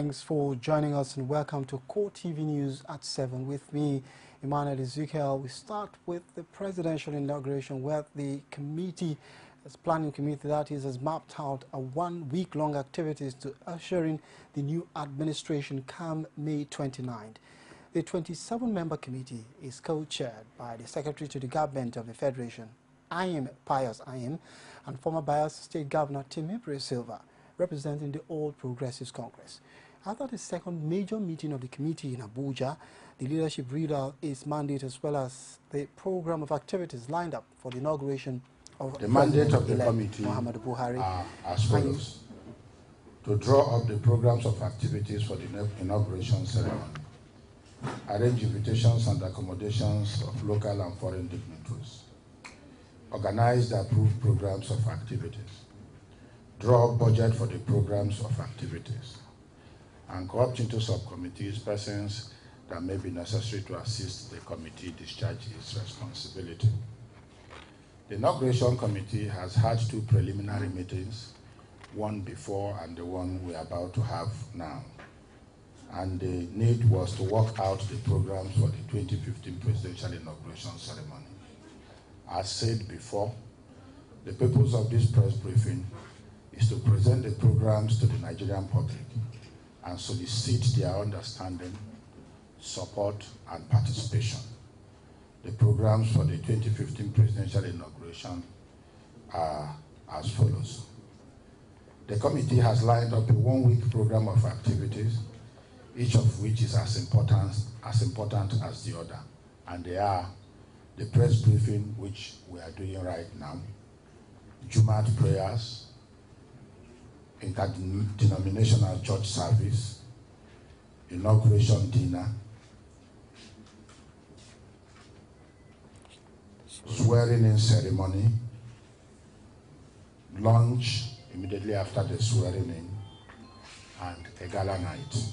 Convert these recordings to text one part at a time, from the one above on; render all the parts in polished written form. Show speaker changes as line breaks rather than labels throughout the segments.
Thanks for joining us and welcome to CoreTV News at 7 with me, Emmanuel Ezekiel. We start with the presidential inauguration where the planning committee has mapped out a one-week-long activities to usher in the new administration come May 29th. The 27-member committee is co-chaired by the Secretary to the Government of the Federation, Pius Ayim, and former Bayelsa State Governor Timipre Silva, representing the All Progressives Congress. After the second major meeting of the committee in Abuja, the leadership read out its mandate as well as the program of activities lined up for the inauguration of
the mandate of the committee
Muhammadu Buhari
are as follows: to draw up the programs of activities for the inauguration ceremony, arrange invitations and accommodations of local and foreign dignitaries, organize the approved programs of activities, draw up budget for the programs of activities, and co-opt into subcommittees persons that may be necessary to assist the committee discharge its responsibility. The inauguration committee has had two preliminary meetings, one before and the one we are about to have now. And the need was to work out the programs for the 2015 presidential inauguration ceremony. As said before, the purpose of this press briefing is to present the programs to the Nigerian public and solicit their understanding, support, and participation. The programs for the 2015 presidential inauguration are as follows. The committee has lined up a one-week program of activities, each of which is as important as the other. And they are the press briefing, which we are doing right now, Jumat prayers, interdenominational church service, inauguration dinner, swearing-in ceremony, lunch immediately after the swearing-in, and a gala night.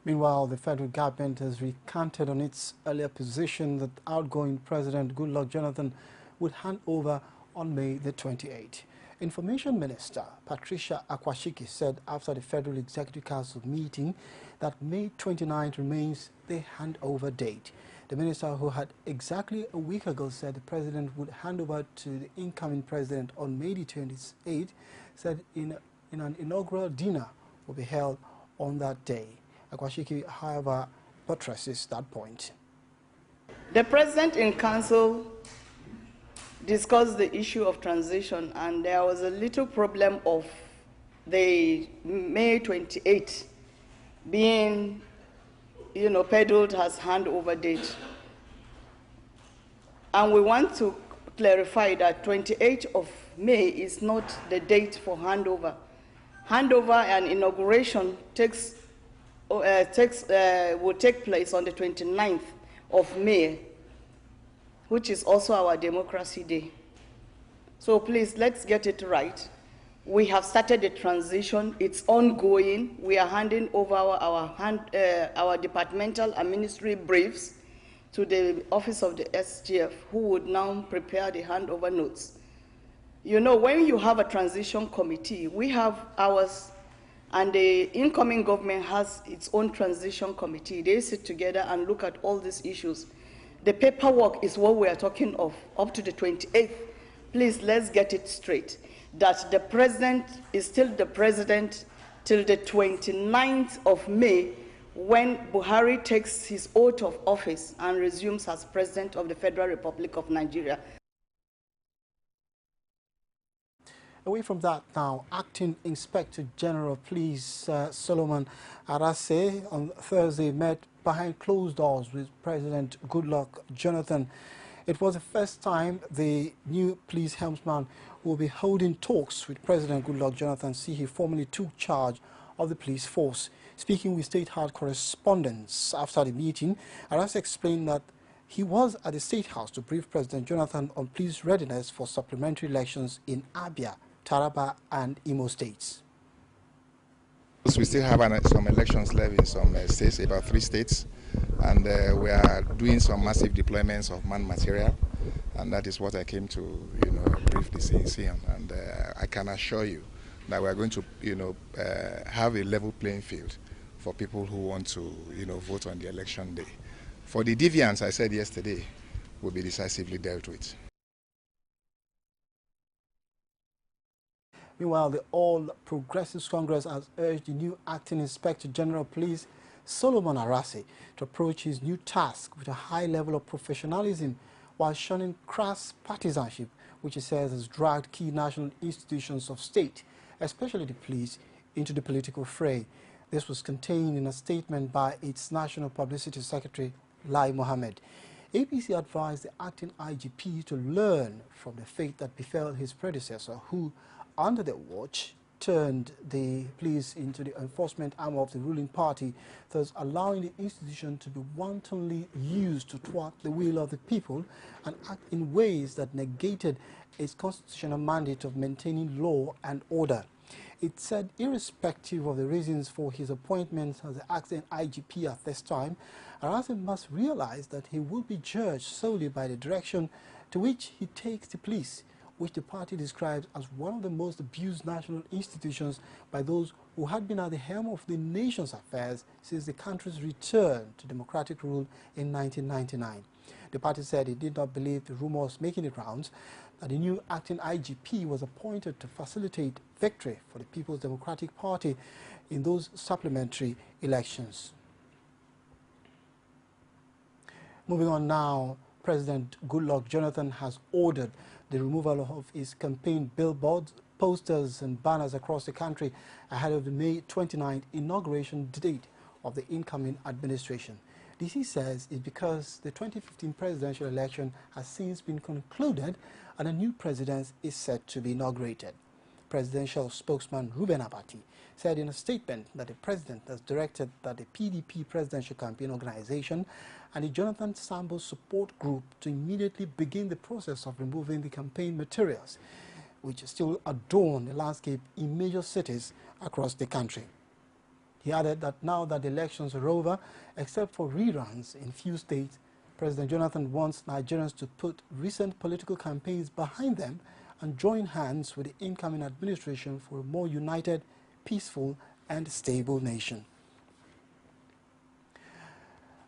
Meanwhile, the federal government has recanted on its earlier position that outgoing President Goodluck Jonathan would hand over on May the 28th. Information Minister Patricia Akwashiki said after the Federal Executive Council meeting that May 29th remains the handover date. The minister, who had exactly a week ago said the president would hand over to the incoming president on May the 28th, said in an inaugural dinner will be held on that day. Akwashiki, however, buttresses that point.
The president in council discussed the issue of transition, and there was a little problem of the May 28th being, peddled as handover date. And we want to clarify that 28th of May is not the date for handover. Handover and inauguration will take place on the 29th of May, which is also our Democracy Day. So please, let's get it right. We have started the transition. It's ongoing. We are handing over our departmental and ministry briefs to the office of the SGF, who would now prepare the handover notes. When you have a transition committee, we have ours, and the incoming government has its own transition committee. They sit together and look at all these issues. The paperwork is what we are talking of, up to the 28th. Please, let's get it straight, that the president is still the president till the 29th of May, when Buhari takes his oath of office and resumes as President of the Federal Republic of Nigeria.
Away from that now, Acting Inspector General of Police Solomon Arase on Thursday met behind closed doors with President Goodluck Jonathan. It was the first time the new police helmsman will be holding talks with President Goodluck Jonathan since he formally took charge of the police force. Speaking with State House correspondents after the meeting, Arase explained that he was at the State House to brief President Jonathan on police readiness for supplementary elections in Abia, Taraba and Imo states.
We still have some elections left in some states, about 3 states, and we are doing some massive deployments of man material, and that is what I came to brief the CNC on. And I can assure you that we are going to, have a level playing field for people who want to, vote on the election day. For the deviants, I said yesterday, will be decisively dealt with.
Meanwhile, the All Progressives Congress has urged the new Acting Inspector General of Police, Solomon Arase, to approach his new task with a high level of professionalism while shunning crass partisanship, which he says has dragged key national institutions of state, especially the police, into the political fray. This was contained in a statement by its National Publicity Secretary, Lai Mohammed. APC advised the acting IGP to learn from the fate that befell his predecessor, who, under their watch, turned the police into the enforcement arm of the ruling party, thus allowing the institution to be wantonly used to thwart the will of the people and act in ways that negated its constitutional mandate of maintaining law and order. It said, irrespective of the reasons for his appointment as the acting IGP at this time, Arase must realize that he will be judged solely by the direction to which he takes the police, which the party describes as one of the most abused national institutions by those who had been at the helm of the nation's affairs since the country's return to democratic rule in 1999. The party said it did not believe the rumors making it rounds that the new acting IGP was appointed to facilitate victory for the People's Democratic Party in those supplementary elections. Moving on now, President Goodluck Jonathan has ordered the removal of his campaign billboards, posters and banners across the country ahead of the May 29th inauguration date of the incoming administration. This, he says, is because the 2015 presidential election has since been concluded and a new president is set to be inaugurated. Presidential spokesman Ruben Abati said in a statement that the president has directed that the PDP presidential campaign organization and the Jonathan Sambo support group to immediately begin the process of removing the campaign materials, which still adorn the landscape in major cities across the country. He added that now that the elections are over, except for reruns in few states, President Jonathan wants Nigerians to put recent political campaigns behind them and join hands with the incoming administration for a more united, peaceful and stable nation.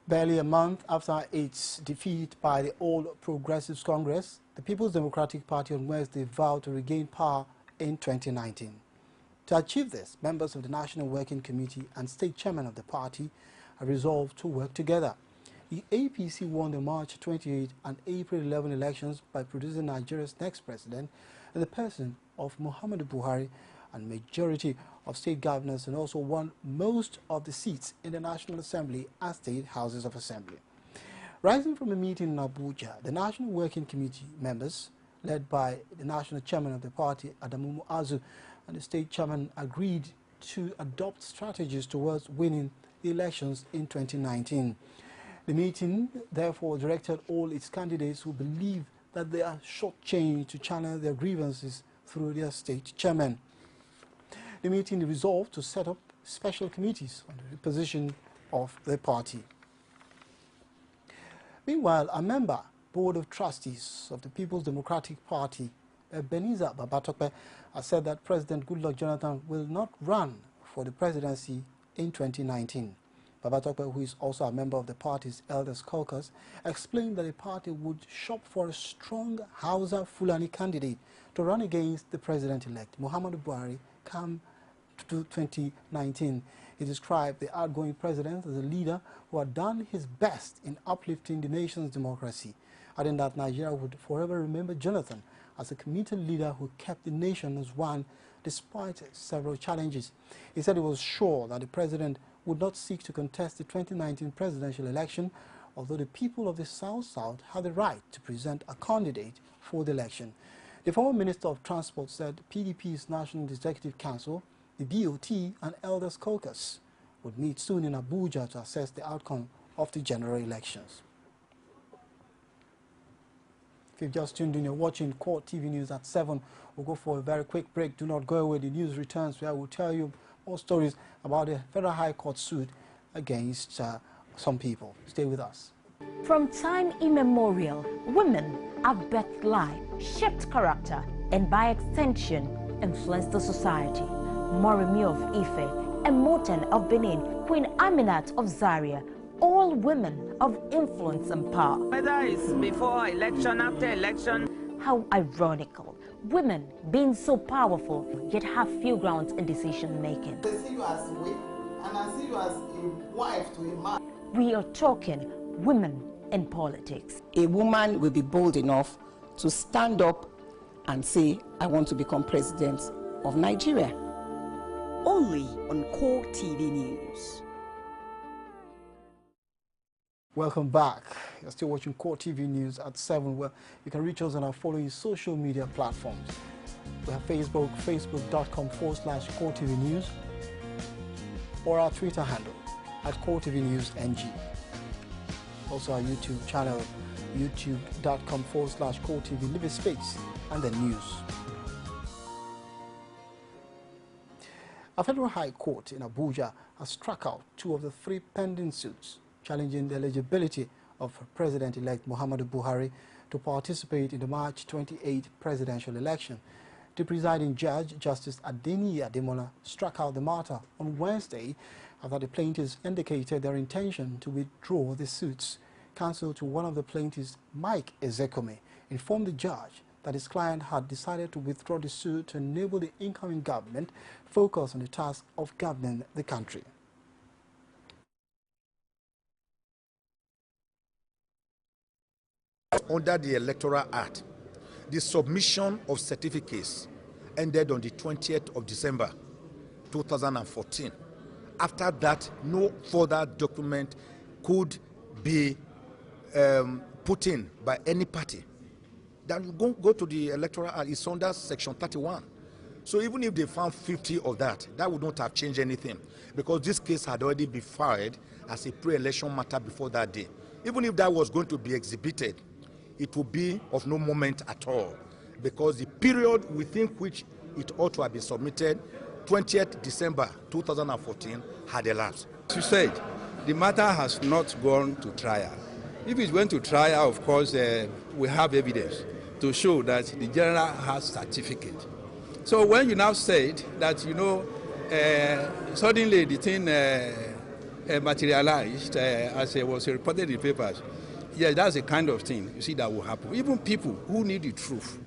Barely a month after its defeat by the All Progressives Congress, the People's Democratic Party on Wednesday vowed to regain power in 2019. To achieve this, members of the National Working Committee and state chairman of the party are resolved to work together. The APC won the March 28 and April 11 elections by producing Nigeria's next president in the person of Muhammadu Buhari and majority of state governors, and also won most of the seats in the National Assembly and state houses of assembly. Rising from a meeting in Abuja, the National Working Committee members, led by the national chairman of the party, Adamu Muazu, and the state chairman, agreed to adopt strategies towards winning the elections in 2019. The meeting therefore directed all its candidates who believe that they are shortchanged to channel their grievances through their state chairman. The meeting resolved to set up special committees on the reposition of the party. Meanwhile, a member, Board of Trustees of the People's Democratic Party, Ebenezer Babatokpe, has said that President Goodluck Jonathan will not run for the presidency in 2019. Babatokpe, who is also a member of the party's Elders Caucus, explained that the party would shop for a strong Hausa Fulani candidate to run against the president-elect, Muhammadu Buhari, come to 2019. He described the outgoing president as a leader who had done his best in uplifting the nation's democracy, adding that Nigeria would forever remember Jonathan as a committed leader who kept the nation as one despite several challenges. He said he was sure that the president would not seek to contest the 2019 presidential election, although the people of the South-South had the right to present a candidate for the election. The former Minister of Transport said PDP's National Executive Council, the BOT and Elders Caucus would meet soon in Abuja to assess the outcome of the general elections. If you've just tuned in, you're watching CoreTV News at 7. We'll go for a very quick break. Do not go away. The news returns where we'll tell you more stories about the Federal High Court suit against some people. Stay with us.
From time immemorial, women have birthed life, shaped character, and by extension, influenced the society. Moremi of Ife and Moten of Benin, Queen Aminat of Zaria, all women of influence and power.
Whether it's before election, after election.
How ironical, women being so powerful yet have few grounds in decision making.
They see you as a wife, and I see you as a wife to a man.
We are talking women in politics.
A woman will be bold enough to stand up and say, I want to become president of Nigeria.
Only on CoreTV News.
Welcome back. You're still watching CoreTV News at 7, where you can reach us on our following social media platforms. We have Facebook, facebook.com/CoreTV News, or our Twitter handle at CoreTV News NG. Also our YouTube channel, youtube.com/CoreTV. Leave a space and the news. A federal high court in Abuja has struck out 2 of the 3 pending suits challenging the eligibility of President-elect Muhammadu Buhari to participate in the March 28 presidential election. The presiding judge, Justice Adeniyi Ademola, struck out the matter on Wednesday after the plaintiffs indicated their intention to withdraw the suits. Counsel to one of the plaintiffs, Mike Ezekome, informed the judge that his client had decided to withdraw the suit to enable the incoming government focus on the task of governing the country.
Under the Electoral Act, the submission of certificates ended on the 20th of December 2014. After that, no further document could be put in by any party. Then you go to the Electoral Act, it's under Section 31. So even if they found 50 of that would not have changed anything, because this case had already been filed as a pre-election matter before that day. Even if that was going to be exhibited, it would be of no moment at all, because the period within which it ought to have been submitted, 20th December 2014, had elapsed.
As you said, the matter has not gone to trial. If it went to trial, of course, we have evidence to show that the general has certificate. So when you now said that, suddenly the thing materialized as it was reported in the papers, yeah, that's the kind of thing you see that will happen. Even people who need the truth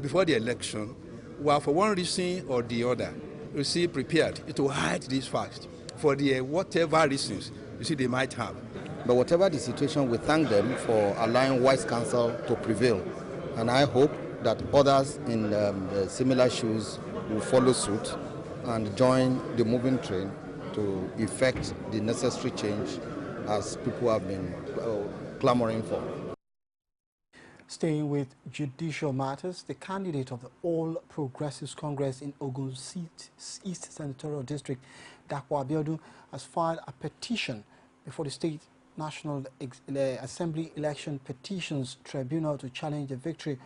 before the election were, for one reason or the other, you see, prepared to hide these facts for the whatever reasons you see they might have.
But whatever the situation, we thank them for allowing wise counsel to prevail. And I hope that others in similar shoes will follow suit and join the moving train to effect the necessary change as people have been clamoring for.
Staying with judicial matters, the candidate of the All Progressives Congress in Ogun East Senatorial District, Dapo Abiodun, has filed a petition before the State National Assembly Election Petitions Tribunal to challenge the victory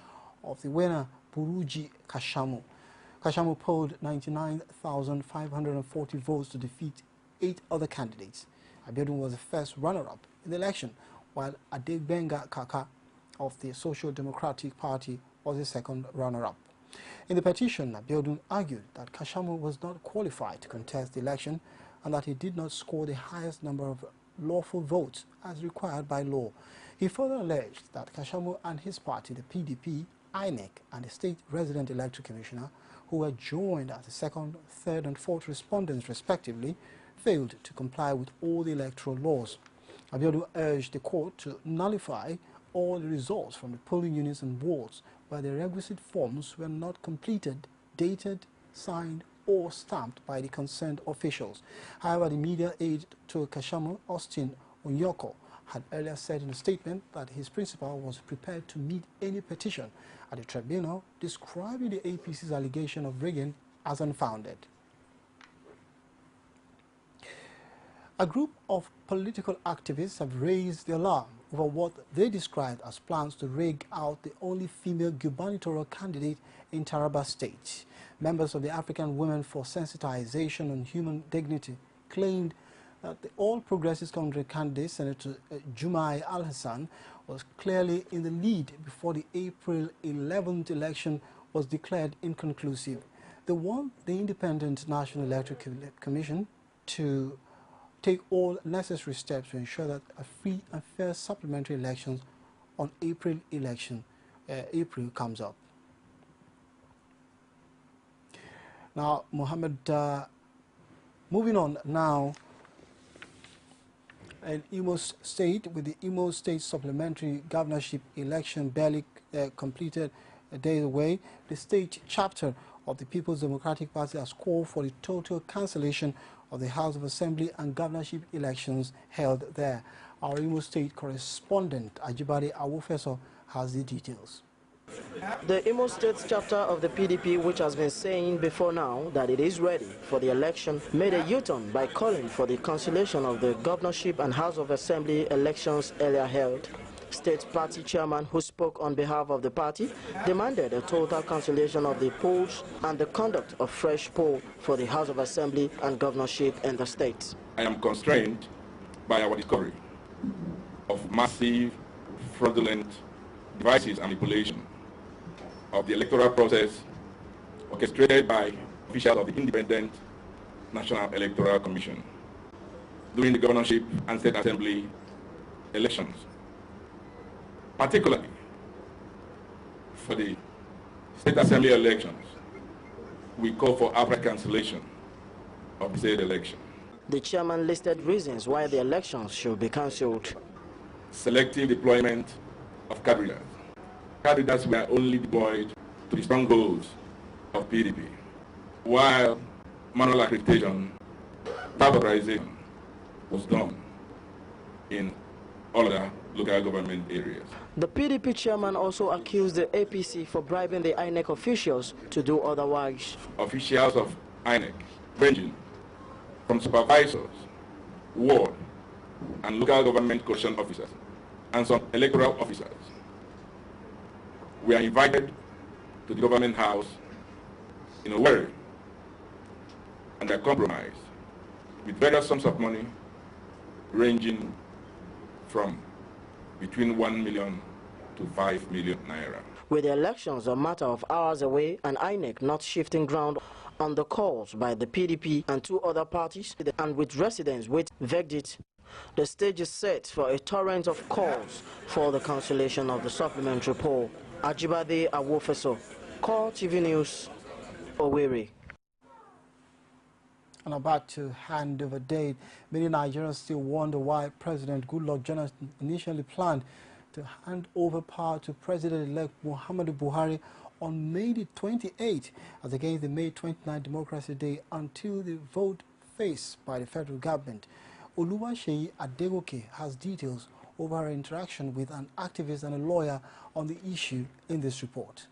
of the winner, Buruji Kashamu. Kashamu polled 99,540 votes to defeat 8 other candidates. Abiodun was the first runner-up in the election, while Adegbenga Kaka of the Social Democratic Party was the second runner-up. In the petition, Abiodun argued that Kashamu was not qualified to contest the election and that he did not score the highest number of lawful votes as required by law. He further alleged that Kashamu and his party, the PDP, INEC, and the State Resident Electoral Commissioner, who were joined as the second, third, and fourth respondents respectively, failed to comply with all the electoral laws. Abiodun urged the court to nullify all the results from the polling units and wards where the requisite forms were not completed, dated, signed, or stamped by the concerned officials. However, the media aide to Kashamu, Austin Onyoko, had earlier said in a statement that his principal was prepared to meet any petition at the tribunal, describing the APC's allegation of rigging as unfounded. A group of political activists have raised the alarm over what they described as plans to rig out the only female gubernatorial candidate in Taraba State. Members of the African Women for Sensitization on Human Dignity claimed that the All Progressives Congress candidate, Senator Jumai Al-Hassan, was clearly in the lead before the April 11th election was declared inconclusive. They want the Independent National Electoral Commission to take all necessary steps to ensure that a free and fair supplementary elections on April comes up. Now, Mohammed, moving on now, in Imo State, with the Imo State supplementary governorship election barely completed a day away, the state chapter of the People's Democratic Party has called for the total cancellation of the House of Assembly and governorship elections held there. Our Imo State correspondent, Ajibade Awofeso, has the details.
The Imo State chapter of the PDP, which has been saying before now that it is ready for the election, made a U-turn by calling for the cancellation of the governorship and House of Assembly elections earlier held. State party chairman, who spoke on behalf of the party, demanded a total cancellation of the polls and the conduct of fresh poll for the House of Assembly and governorship in the state.
I am constrained by our discovery of massive, fraudulent devices and manipulation of the electoral process orchestrated by officials of the Independent National Electoral Commission during the governorship and state assembly elections. Particularly for the state assembly elections, we call for outright cancellation of the state election.
The chairman listed reasons why the elections should be cancelled.
Selective deployment of card readers. Card readers were only deployed to the strongholds of PDP, while manual accreditation, authorization was done in other local government areas.
The PDP chairman also accused the APC for bribing the INEC officials to do otherwise.
Officials of INEC, ranging from supervisors, ward, and local government coalition officers, and some electoral officers, were invited to the government house in a worry and are compromised with various sums of money ranging from between 1 million to 5 million naira.
With the elections a matter of hours away and INEC not shifting ground on the calls by the PDP and two other parties, and with residents with verdict, the stage is set for a torrent of calls for the cancellation of the supplementary poll. Ajibade Awofeso, CoreTV News, Owerri.
And about to hand over date, many Nigerians still wonder why President Goodluck Jonathan initially planned to hand over power to President-elect Muhammadu Buhari on May the 28th, as against the May 29th Democracy Day, until the vote faced by the federal government. Oluwaseyi Adegoke has details over her interaction with an activist and a lawyer on the issue in this report.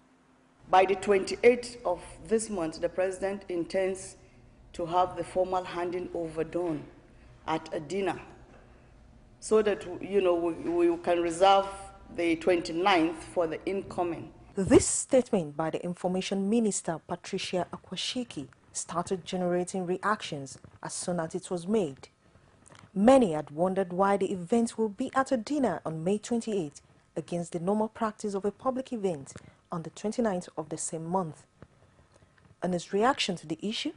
By the 28th of this month, the president intends to have the formal handing over done at a dinner, so that we can reserve the 29th for the incoming.
This statement by the Information Minister Patricia Akwashiki started generating reactions as soon as it was made. Many had wondered why the event will be at a dinner on May 28th against the normal practice of a public event on the 29th of the same month. In his reaction to the issue,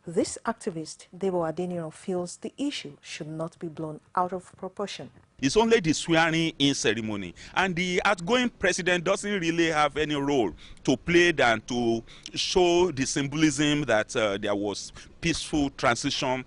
this activist, Debo Adeniran, feels the issue should not be blown out of proportion.
It's only the swearing-in ceremony, and the outgoing president doesn't really have any role to play than to show the symbolism that there was peaceful transition,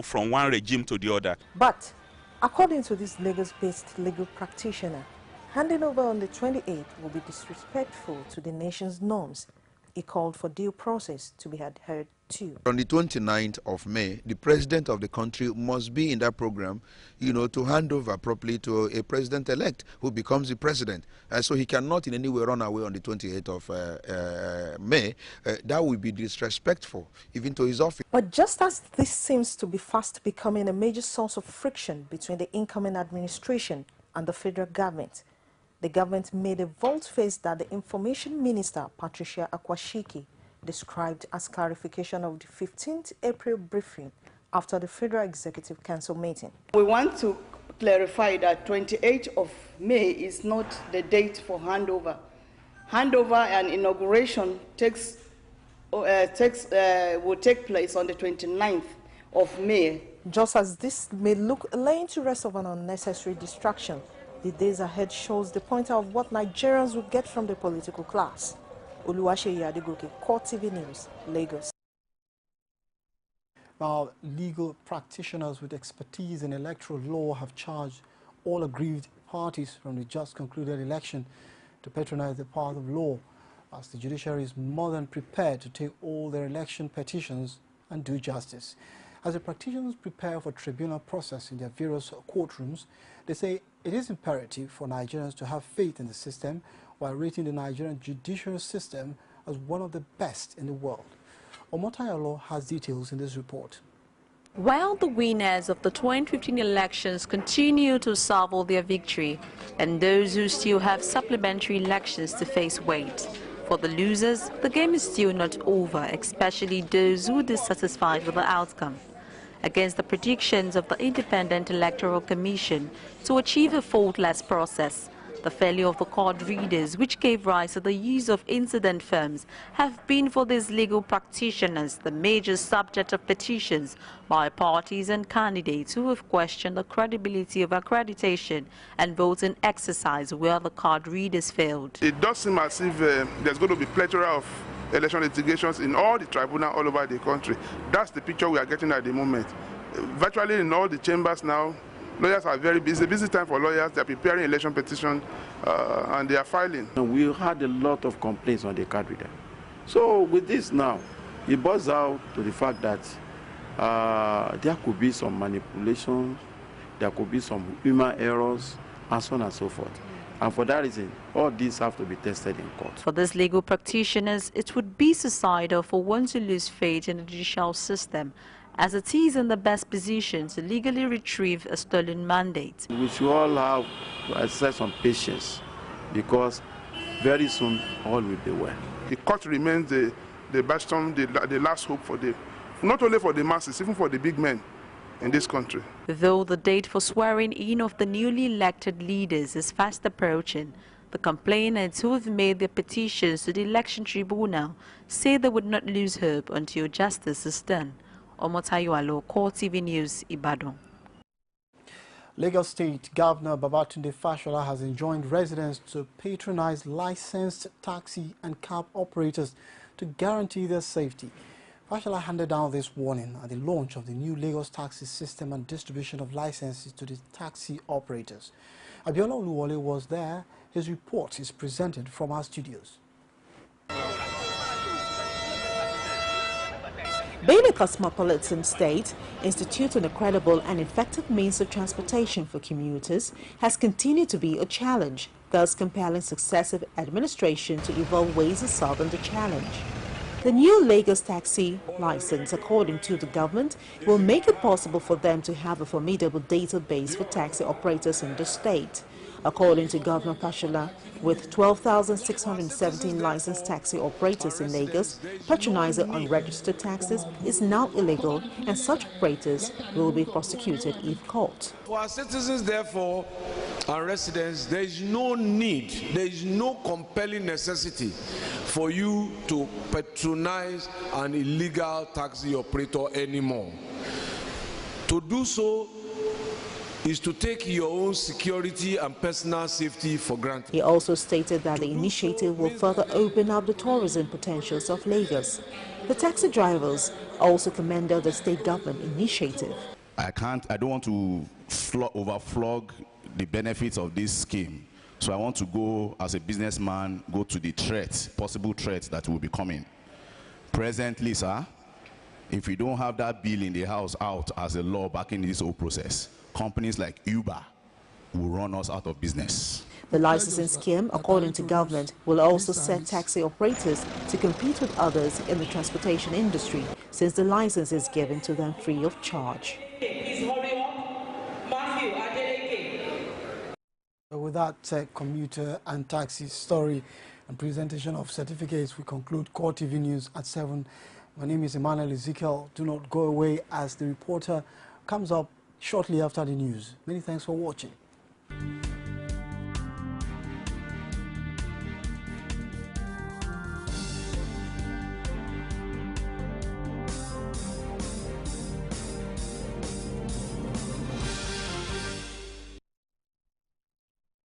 from one regime to the other.
But according to this Lagos-based legal practitioner, handing over on the 28th will be disrespectful to the nation's norms. He called for due process to be adhered to.
On the 29th of May, the president of the country must be in that program, to hand over properly to a president-elect who becomes the president. So he cannot in any way run away on the 28th of May. That would be disrespectful, even to his office.
But just as this seems to be fast becoming a major source of friction between the incoming administration and the federal government, the government made a volte-face that the Information Minister, Patricia Akwashiki, described as clarification of the 15th April briefing after the Federal Executive Council meeting.
We want to clarify that 28th of May is not the date for handover. Handover and inauguration takes will take place on the 29th of May.
Just as this may look laying to rest of an unnecessary distraction, the days ahead shows the pointer of what Nigerians will get from the political class. Oluwaseyi Adegoke, CoreTV News, Lagos.
Now, legal practitioners with expertise in electoral law have charged all aggrieved parties from the just concluded election to patronize the path of law, as the judiciary is more than prepared to take all their election petitions and do justice. As the practitioners prepare for tribunal process in their various courtrooms, they say it is imperative for Nigerians to have faith in the system while rating the Nigerian judicial system as one of the best in the world. Omotayalo has details in this report.
While the winners of the 2015 elections continue to savor their victory, and those who still have supplementary elections to face wait, for the losers, the game is still not over, especially those who are dissatisfied with the outcome. Against the predictions of the Independent Electoral Commission to achieve a faultless process, the failure of the card readers, which gave rise to the use of incident firms, have been for these legal practitioners the major subject of petitions by parties and candidates who have questioned the credibility of accreditation and voting exercise where the card readers failed.
It does seem as if there's going to be plethora of election litigations in all the tribunals all over the country. That's the picture we are getting at the moment. Virtually in all the chambers now, lawyers are very busy. It's a busy time for lawyers. They are preparing election petitions and they are filing.
We had a lot of complaints on the card reader. So with this now, it boils out to the fact that there could be some manipulation, there could be some human errors, and so on and so forth. And for that reason, all these have to be tested in court.
For these legal practitioners, it would be suicidal for one to lose faith in the judicial system, as it is in the best position to legally retrieve a stolen mandate.
We should all have exercise some patience, because very soon all will be well.
The court remains the bastion, the last hope for not only for the masses, even for the big men in this country.
Though the date for swearing in of the newly elected leaders is fast approaching, the complainants who have made their petitions to the election tribunal say they would not lose hope until justice is done. Omotayalo, CoreTV News, Ibadan.
Lagos State Governor Babatunde Fashola has enjoined residents to patronize licensed taxi and cab operators to guarantee their safety. Fashola handed down this warning at the launch of the new Lagos taxi system and distribution of licenses to the taxi operators. Abiola Oluwole was there. His report is presented from our studios.
Being a cosmopolitan state, instituting a credible and effective means of transportation for commuters has continued to be a challenge, thus compelling successive administration to evolve ways of solving the challenge. The new Lagos taxi license, according to the government, will make it possible for them to have a formidable database for taxi operators in the state. According to Governor Fashola, with 12,617 licensed taxi operators in Lagos, patronizing unregistered taxis is now illegal, and such operators will be prosecuted if caught.
For our citizens, therefore, and residents, there is no need, there is no compelling necessity for you to patronize an illegal taxi operator anymore. To do so is to take your own security and personal safety for granted.
He also stated that the initiative will further open up the tourism potentials of Lagos. The taxi drivers also commended the state government initiative.
I don't want to overflog the benefits of this scheme. So I want to go, as a businessman, go to the threats, possible threats that will be coming. Presently, sir, if we don't have that bill in the house out as a law backing this whole process, companies like Uber will run us out of business.
The licensing scheme, according to government, will also set taxi operators to compete with others in the transportation industry, since the license is given to them free of charge.
With that commuter and taxi story and presentation of certificates, we conclude CoreTV News at 7. My name is Emmanuel Ezekiel. Do not go away as the reporter comes up shortly after the news. Many thanks for watching.